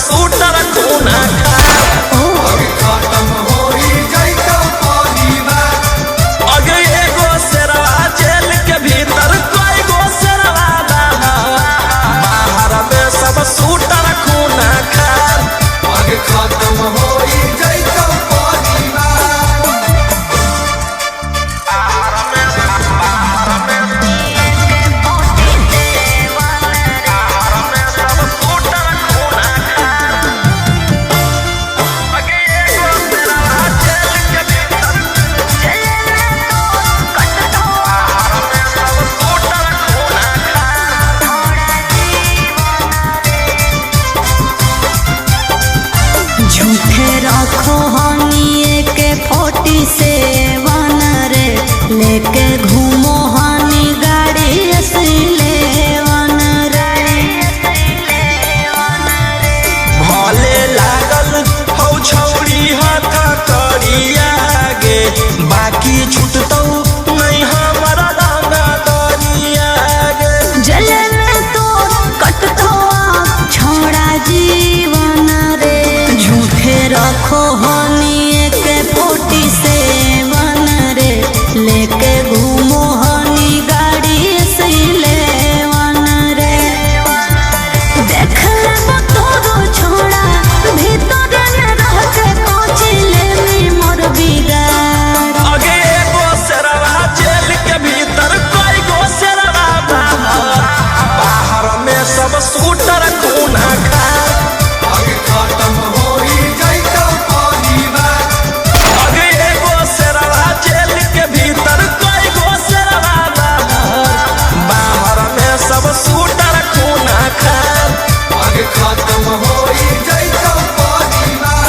Sweater खूना खत्म होई जाइतो परिवार। अगे एगो शेरवा जेल के भीतर कोई गो शेरवा बाहर में सब सूटर खूना खार। आगे खत्म होई जाइतो परिवार। झूठे रखो हनिए के 47 रे लेके घूमो हनी गाड़ी असलेवन रे। भले लागल हौ छौड़ी हाथ करिया गे बाकी छूटतौ नहीं हमारा डांगा दरिया गे। जले में तो कटतो छोड़ा जीवन रे। झूठे रखो हनिए के 47 रे लेके घूमो हनी गाड़ी असलेवन रे। देख ले तोरो छोड़ा भीतर न रह के कोचिले में मोर बिगाड़। अगे एगो शेरवा जेल के भीतर कोई गो शेरवा बाहर में सब सूटर खूना खार। आगे खत्म होई जाइतो परिवार। अगे एगो शेरवा जेल के भीतर कोई गो शेरवा बाहर में सब सूटर खूना खार। आगे खत्म होई जाइतो परिवार।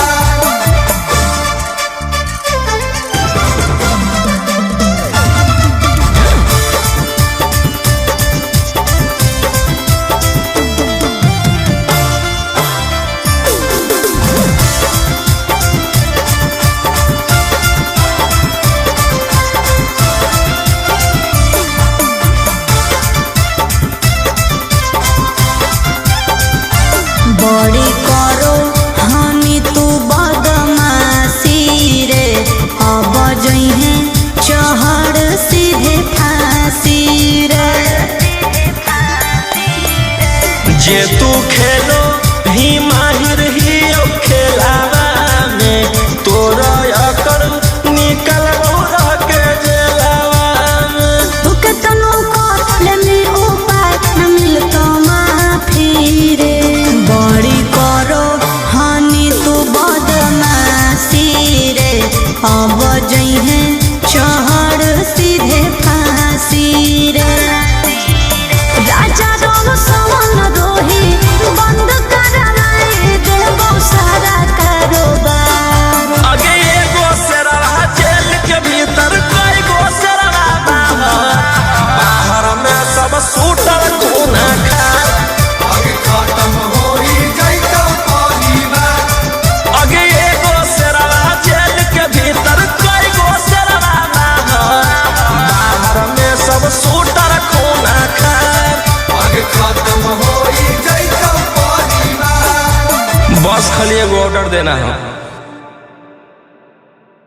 बड़ी करो हनी तू बदमाशी रे। अब जइहे चढ़ सीधे फांसी रे। जे तू खेलो ही माहिर ही खेलावा में तोरा अकड़ निकल के जेलावा में। तू केतनो ले में उपाय न मिलतो माफी रे। बड़ी करो हनी तू बदमाशी रे। अब जइहे चढ़ सीधे फांसी रे। राजा रोग सवन रोही बंद कराए देबो सारा कारोबार। अगे एगो शेरवा जेल के भीतर कोई गो शेरवा बाहर में सब सूटर खूना खार। आगे खत्म होई जाइतो परिवार। अगे एगो शेरवा जेल के भीतर कोई गो शेरवा बाहर में सब सूटर खूना खार। आगे खत्म होई जाइतो परिवार। बस खाली एगो ऑर्डर देना है।